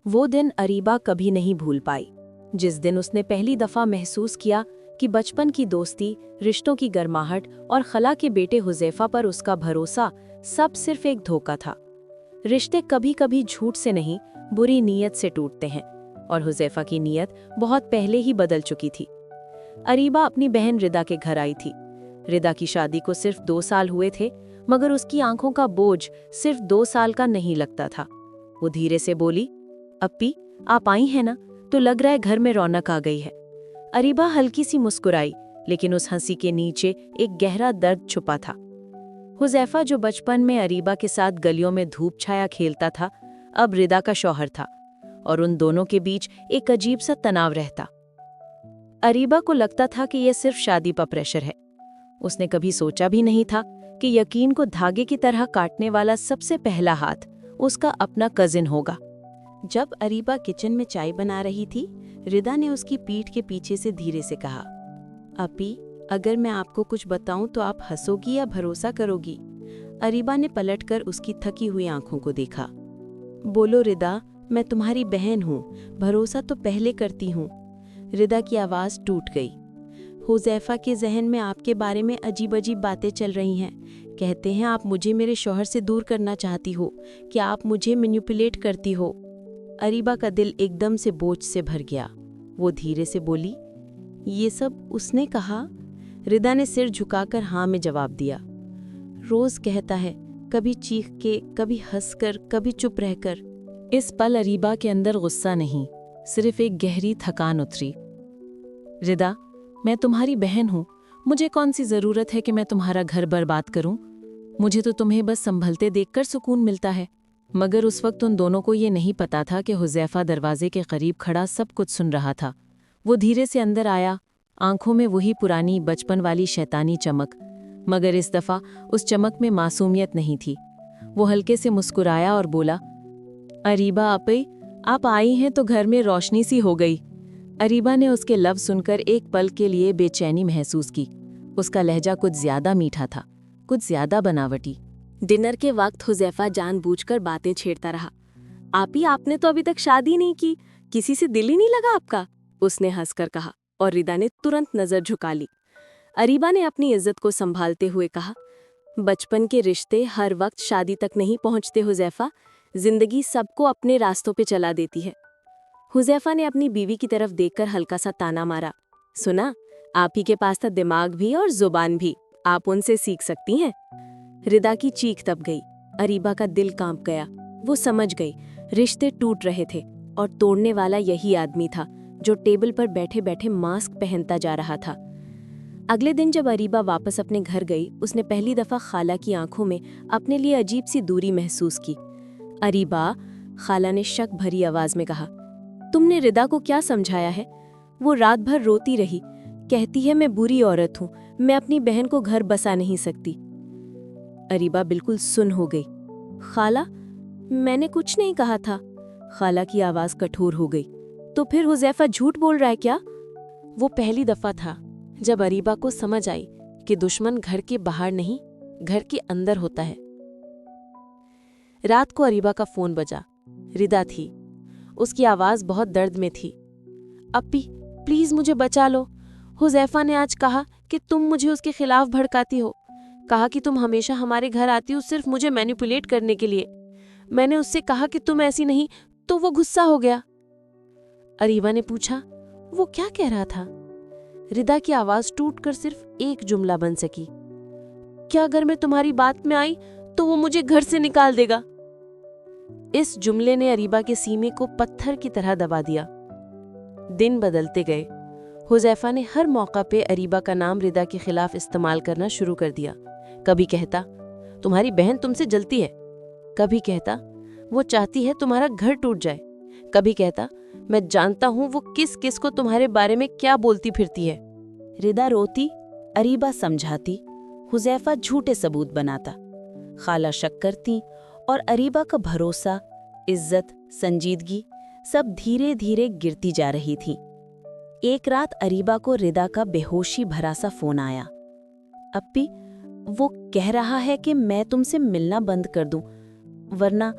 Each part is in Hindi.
वो दिन अरीबा कभी नहीं भूल पाई, जिस दिन उसने पहली दफा महसूस किया कि बचपन की दोस्ती, रिश्तों की गर्माहट और खला के बेटे हुज़ैफा पर उसका भरोसा सब सिर्फ एक धोखा था। रिश्ते कभी कभी झूठ से नहीं, बुरी नीयत से टूटते हैं, और हुज़ैफा की नीयत बहुत पहले ही बदल चुकी थी। अरीबा अपनी बहन रिदा के घर आई थी। रिदा की शादी को सिर्फ 2 साल हुए थे, मगर उसकी आंखों का बोझ सिर्फ 2 साल का नहीं लगता था। वो धीरे से बोली, "अप्पी, आप आई हैं ना, तो लग रहा है घर में रौनक आ गई है।" अरीबा हल्की सी मुस्कुराई, लेकिन उस हंसी के नीचे एक गहरा दर्द छुपा था। हुज़ैफा, जो बचपन में अरीबा के साथ गलियों में धूप छाया खेलता था, अब रिदा का शौहर था, और उन दोनों के बीच एक अजीब सा तनाव रहता। अरीबा को लगता था कि यह सिर्फ शादी पर प्रेशर है। उसने कभी सोचा भी नहीं था कि यकीन को धागे की तरह काटने वाला सबसे पहला हाथ उसका अपना कजिन होगा। जब अरीबा किचन में चाय बना रही थी, रिदा ने उसकी पीठ के पीछे से धीरे से कहा, "अपी, अगर मैं आपको कुछ बताऊं तो आप हंसोगी या भरोसा करोगी?" अरीबा ने पलटकर उसकी थकी हुई आंखों को देखा। "बोलो रिदा, मैं तुम्हारी बहन हूँ, भरोसा तो पहले करती हूँ।" रिदा की आवाज़ टूट गई। "हुज़ैफा के जहन में आपके बारे में अजीब अजीब बातें चल रही हैं। कहते हैं आप मुझे मेरे शौहर से दूर करना चाहती हो, कि आप मुझे मैनिपुलेट करती हो।" अरीबा का दिल एकदम से बोझ से भर गया। वो धीरे से बोली, "ये सब उसने कहा?" रिदा ने सिर झुकाकर हाँ में जवाब दिया। "रोज कहता है, कभी चीख के, कभी हंसकर, कभी चुप रहकर।" इस पल अरीबा के अंदर गुस्सा नहीं, सिर्फ एक गहरी थकान उतरी। "रिदा, मैं तुम्हारी बहन हूँ, मुझे कौन सी जरूरत है कि मैं तुम्हारा घर बर्बाद करूं? मुझे तो तुम्हें बस संभलते देखकर सुकून मिलता है।" मगर उस वक्त उन दोनों को ये नहीं पता था कि हुज़ैफा दरवाजे के करीब खड़ा सब कुछ सुन रहा था। वो धीरे से अंदर आया, आंखों में वही पुरानी बचपन वाली शैतानी चमक, मगर इस दफा उस चमक में मासूमियत नहीं थी। वो हल्के से मुस्कुराया और बोला, "अरीबा आपी, आप आई हैं तो घर में रोशनी सी हो गई।" अरीबा ने उसके लफ्ज़ सुनकर एक पल के लिए बेचैनी महसूस की। उसका लहजा कुछ ज्यादा मीठा था, कुछ ज्यादा बनावटी। डिनर के वक्त हुज़ैफा जानबूझकर बातें छेड़ता रहा। "आपी, आपने तो अभी तक शादी नहीं की, किसी से दिल ही नहीं लगा आपका?" उसने हंसकर कहा, और रिदा ने तुरंत नजर झुका ली। अरीबा ने अपनी इज्जत को संभालते हुए कहा, "बचपन के रिश्ते हर वक्त शादी तक नहीं पहुंचते हुज़ैफा, जिंदगी सबको अपने रास्तों पे चला देती है।" हुज़ैफा ने अपनी बीवी की तरफ देखकर हल्का सा ताना मारा। "सुना, आप ही के पास था दिमाग भी और जुबान भी, आप उनसे सीख सकती हैं।" रिदा की चीख दब गई। अरीबा का दिल कांप गया। वो समझ गई, रिश्ते टूट रहे थे, और तोड़ने वाला यही आदमी था जो टेबल पर बैठे बैठे मास्क पहनता जा रहा था। अगले दिन जब अरीबा वापस अपने घर गई, उसने पहली दफा खाला की आंखों में अपने लिए अजीब सी दूरी महसूस की। "अरीबा," खाला ने शक भरी आवाज में कहा, "तुमने रिदा को क्या समझाया है? वो रात भर रोती रही, कहती है मैं बुरी औरत हूँ, मैं अपनी बहन को घर बसा नहीं सकती।" अरीबा बिल्कुल सुन्न हो गई। "खाला, मैंने कुछ नहीं कहा था।" खाला की आवाज कठोर हो गई। "तो फिर हुज़ैफा झूठ बोल रहा है क्या?" वो पहली दफा था जब अरीबा को समझ आई कि दुश्मन घर के बाहर नहीं, घर के अंदर होता है। रात को अरीबा का फोन बजा। रिदा थी। उसकी आवाज बहुत दर्द में थी। "अप्पी, प्लीज मुझे बचा लो। हुज़ैफा ने आज कहा कि तुम मुझे उसके खिलाफ भड़काती हो। कहा कि तुम हमेशा हमारे घर आती हो सिर्फ मुझे मैनिपुलेट करने के लिए। मैंने उससे कहा कि तुम ऐसी नहीं, तो वो गुस्सा हो गया।" अरीबा ने पूछा, "वो क्या कह रहा था?" रिदा की आवाज टूटकर सिर्फ एक जुमला बन सकी, "क्या अगर मैं तुम्हारी बात में आई तो वो मुझे घर से निकाल देगा?" इस जुमले ने अरीबा के सीने को पत्थर की तरह दबा दिया। दिन बदलते गए। हुज़ैफा ने हर मौका पे अरीबा का नाम रिदा के खिलाफ इस्तेमाल करना शुरू कर दिया। कभी कहता, "तुम्हारी बहन तुमसे जलती है।" कभी कहता, "वो चाहती है तुम्हारा घर टूट जाए।" कभी कहता, "मैं जानता हूं वो किस किस को तुम्हारे बारे में क्या बोलती फिरती है।" रिदा रोती, अरीबा समझाती, हुज़ैफा झूठे सबूत बनाता, खाला शक करती, और अरीबा का भरोसा, इज्जत, संजीदगी सब धीरे धीरे गिरती जा रही थी। एक रात अरीबा को रिदा का बेहोशी भरा सा फोन आया। "अप्पी, वो कह रहा है कि मैं तुमसे मिलना बंद कर दूं, वरना..."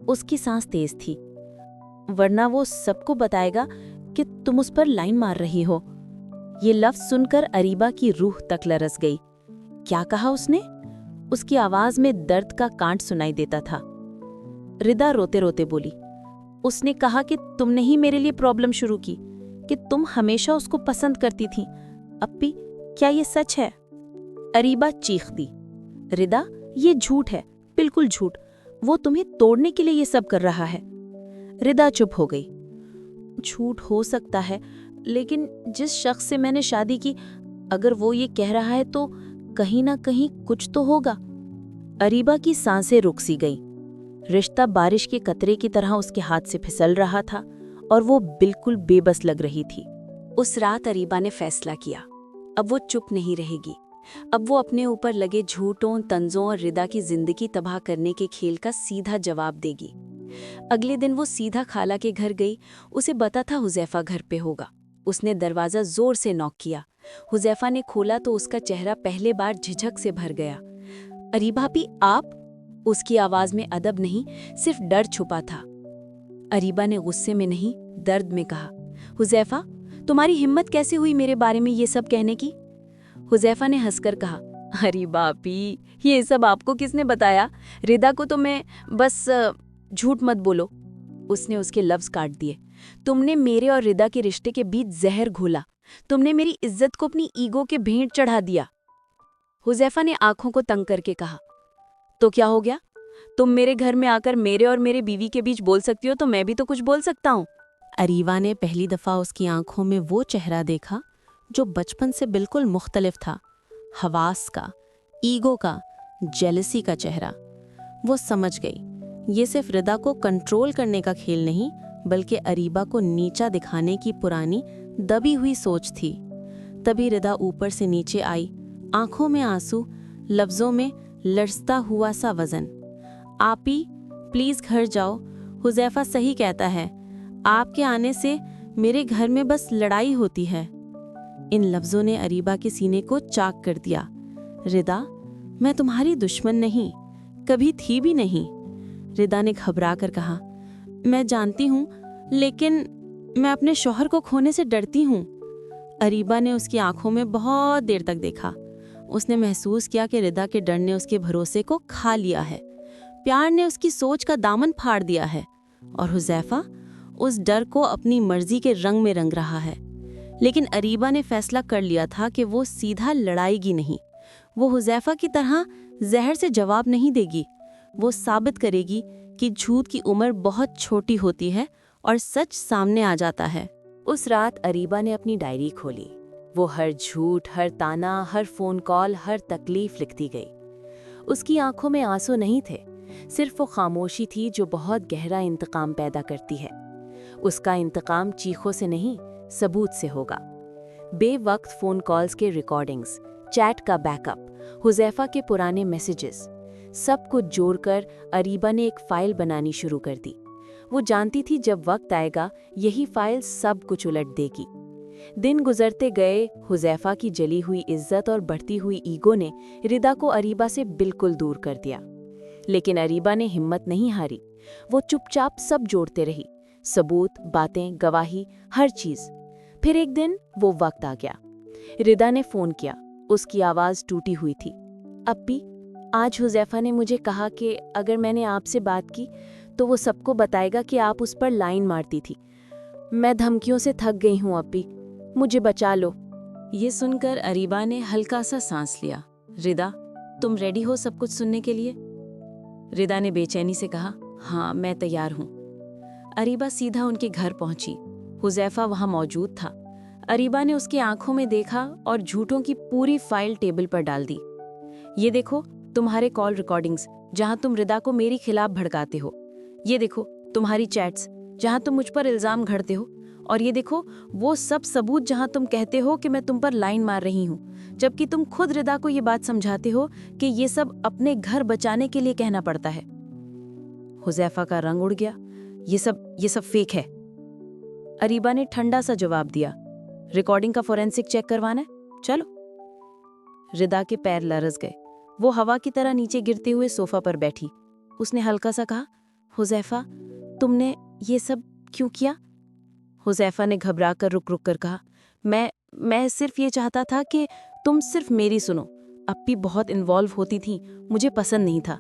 उसकी सांस तेज थी। वरना वो सबको बताएगा कि तुम उस पर लाइन मार रही हो। ये लफ्ज सुनकर अरीबा की रूह तक लरस गई। क्या कहा उसने? उसकी आवाज में दर्द का कांट सुनाई देता था। रिदा रोते रोते बोली, उसने कहा कि तुमने ही मेरे लिए प्रॉब्लम शुरू की, कि तुम हमेशा उसको पसंद करती थी। अप्पी, क्या ये सच है? अरीबा चीख दी, रिदा ये झूठ है, बिल्कुल झूठ। वो तुम्हें तोड़ने के लिए ये सब कर रहा है। रिदा चुप हो गई। झूठ हो सकता है, लेकिन जिस शख्स से मैंने शादी की, अगर वो ये कह रहा है तो कहीं ना कहीं कुछ तो होगा। अरीबा की सांसें रुक सी गईं। रिश्ता बारिश के कतरे की तरह उसके हाथ से फिसल रहा था और वो बिल्कुल बेबस लग रही थी। उस रात अरीबा ने फैसला किया, अब वो चुप नहीं रहेगी। अब वो अपने ऊपर लगे झूठों, तंजों और रिदा की जिंदगी तबाह करने के खेल का सीधा जवाब देगी। अगले दिन वो सीधा खाला के घर गई। उसे पता था हुजैफा घर पे होगा। उसने दरवाजा जोर से नॉक किया। हुजैफा ने खोला तो उसका चेहरा पहले बार झिझक से भर गया। अरे भाभी, आप? उसकी आवाज में अदब नहीं, सिर्फ डर छुपा था। अरीबा ने गुस्से में नहीं, दर्द में कहा, हुजैफा, तुम्हारी हिम्मत कैसे हुई मेरे बारे में ये सब कहने की? हुजैफा ने हंसकर कहा, अरे बापी, ये सब आपको किसने बताया? रिदा को तो मैं बस झूठ मत बोलो। उसने उसके लफ्ज काट दिए। तुमने मेरे और रिदा के रिश्ते के बीच जहर घोला। तुमने मेरी इज्जत को अपनी ईगो के भेंट चढ़ा दिया। हुजैफा ने आंखों को तंग करके कहा, तो क्या हो गया? तुम मेरे घर में आकर मेरे और मेरे बीवी के बीच बोल सकती हो, तो मैं भी तो कुछ बोल सकता हूँ। अरीबा ने पहली दफा उसकी आंखों में वो चेहरा देखा जो बचपन से बिल्कुल मुख्तलिफ था। हवास का, ईगो का, जेलसी का चेहरा। वो समझ गई, ये सिर्फ रिदा को कंट्रोल करने का खेल नहीं, बल्कि अरीबा को नीचा दिखाने की पुरानी दबी हुई सोच थी। तभी रिदा ऊपर से नीचे आई, आंखों में आंसू, लफ्जों में लरसता हुआ सा वजन। आपी, प्लीज घर जाओ, हुजैफा सही कहता है, आपके आने से मेरे घर में बस लड़ाई होती है। इन लफ्जों ने अरीबा के सीने को चाक कर दिया। रिदा, मैं तुम्हारी दुश्मन नहीं, कभी थी भी नहीं। रिदा ने घबरा कर कहा, मैं जानती हूँ, लेकिन मैं अपने शौहर को खोने से डरती हूँ। अरीबा ने उसकी आंखों में बहुत देर तक देखा। उसने महसूस किया कि रिदा के डर ने उसके भरोसे को खा लिया है, प्यार ने उसकी सोच का दामन फाड़ दिया है, और हुजैफा उस डर को अपनी मर्जी के रंग में रंग रहा है। लेकिन अरीबा ने फैसला कर लिया था कि वो सीधा लड़ाएगी नहीं। वो हुजैफा की तरह जहर से जवाब नहीं देगी। वो साबित करेगी कि झूठ की उम्र बहुत छोटी होती है और सच सामने आ जाता है। उस रात अरीबा ने अपनी डायरी खोली। वो हर झूठ, हर ताना, हर फोन कॉल, हर तकलीफ लिखती गई। उसकी आंखों में आंसू नहीं थे, सिर्फ वो खामोशी थी जो बहुत गहरा इंतकाम पैदा करती है। उसका इंतकाम चीखों से नहीं, सबूत से होगा। बेवक्त फोन कॉल्स के रिकॉर्डिंग्स, चैट का बैकअप, हुजैफा के पुराने मैसेजेस, सब कुछ जोड़कर अरीबा ने एक फाइल बनानी शुरू कर दी। वो जानती थी जब वक्त आएगा यही फाइल सब कुछ उलट देगी। दिन गुजरते गए, हुजैफा की जली हुई इज्जत और बढ़ती हुई ईगो ने रिदा को अरीबा से बिल्कुल दूर कर दिया। लेकिन अरीबा ने हिम्मत नहीं हारी। वो चुपचाप सब जोड़ते रही, सबूत, बातें, गवाही, हर चीज। फिर एक दिन वो वक्त आ गया। रिदा ने फोन किया। उसकी आवाज टूटी हुई थी। अप्पी, आज हुजैफा ने मुझे कहा कि अगर मैंने आपसे बात की तो वो सबको बताएगा कि आप उस पर लाइन मारती थी। मैं धमकियों से थक गई हूँ अप्पी, मुझे बचा लो। ये सुनकर अरीबा ने हल्का सा सांस लिया। रिदा, तुम रेडी हो सब कुछ सुनने के लिए? रिदा ने बेचैनी से कहा, हाँ, मैं तैयार हूँ। अरीबा सीधा उनके घर पहुंची। हुजैफा वहां मौजूद था। अरीबा ने उसकी आंखों में देखा और झूठों की पूरी फाइल टेबल पर डाल दी। ये देखो तुम्हारे कॉल रिकॉर्डिंग्स, जहां तुम रिदा को मेरे खिलाफ भड़काते हो। ये देखो तुम्हारी चैट्स, जहां तुम मुझ पर इल्जाम घड़ते हो। और ये देखो वो सब सबूत जहां तुम कहते हो कि मैं तुम पर लाइन मार रही हूं, जबकि तुम खुद रिदा को ये बात समझाते हो कि ये सब अपने घर बचाने के लिए कहना पड़ता है। हुजैफा का रंग उड़ गया। ये सब फेक है। अरीबा ने ठंडा सा जवाब दिया, रिकॉर्डिंग का फोरेंसिक चेक करवाना है, चलो। रिदा के पैर लरस गए। वो हवा की तरह नीचे गिरते हुए सोफा पर बैठी। उसने हल्का सा कहा, हुजैफा, तुमने ये सब क्यों किया? हुज़ैफ़ा ने घबरा कर रुक रुक कर कहा, मैं सिर्फ ये चाहता था कि तुम सिर्फ मेरी सुनो। अप्पी बहुत इन्वॉल्व होती थी, मुझे पसंद नहीं था।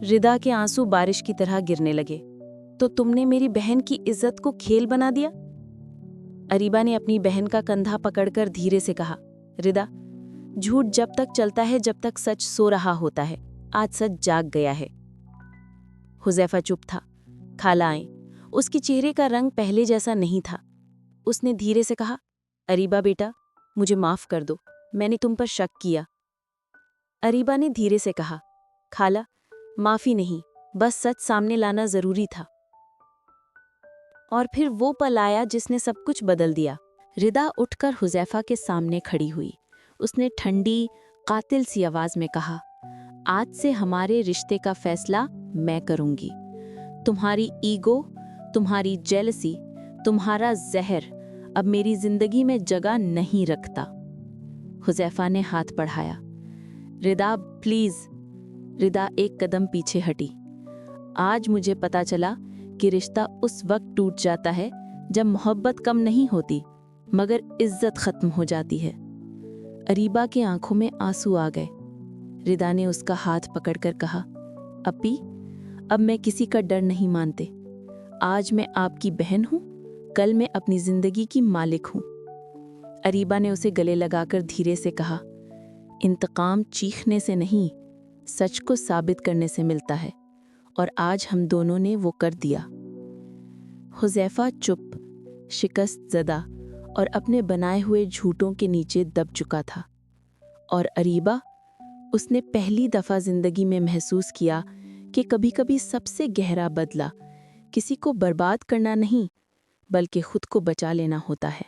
रिदा के आंसू बारिश की तरह गिरने लगे। तो तुमने मेरी बहन की इज्जत को खेल बना दिया? अरीबा ने अपनी बहन का कंधा पकड़कर धीरे से कहा, रिदा, झूठ जब तक चलता है जब तक सच सो रहा होता है। आज सच जाग गया है। हुज़ैफ़ा चुप था। खाला आई। उसके चेहरे का रंग पहले जैसा नहीं था। उसने धीरे से कहा, अरीबा बेटा, मुझे माफ कर दो, मैंने तुम पर शक किया। अरीबा ने धीरे से कहा, खाला, माफी नहीं, बस सच सामने लाना जरूरी था। और फिर वो पल आया जिसने सब कुछ बदल दिया। रिदा उठकर हुज़ैफ़ा के सामने खड़ी हुई। उसने ठंडी, कातिल सी आवाज में कहा, आज से हमारे रिश्ते का फैसला मैं करूंगी। तुम्हारी ईगो, तुम्हारी जेलसी, तुम्हारा जहर अब मेरी जिंदगी में जगह नहीं रखता। हुज़ैफ़ा ने हाथ बढ़ाया। रिदा प्लीज। रिदा एक कदम पीछे हटी। आज मुझे पता चला कि रिश्ता उस वक्त टूट जाता है जब मोहब्बत कम नहीं होती मगर इज्जत खत्म हो जाती है। अरीबा की आंखों में आंसू आ गए। रिदा ने उसका हाथ पकड़कर कहा, अप्पी, अब मैं किसी का डर नहीं मानते। आज मैं आपकी बहन हूँ, कल मैं अपनी जिंदगी की मालिक हूँ। अरीबा ने उसे गले लगाकर धीरे से कहा, इंतकाम चीखने से नहीं, सच को साबित करने से मिलता है, और आज हम दोनों ने वो कर दिया। हुज़ैफ़ा चुप, शिकस्त ज़दा और अपने बनाए हुए झूठों के नीचे दब चुका था। और अरीबा, उसने पहली दफ़ा ज़िंदगी में महसूस किया कि कभी-कभी सबसे गहरा बदला किसी को बर्बाद करना नहीं, बल्कि खुद को बचा लेना होता है।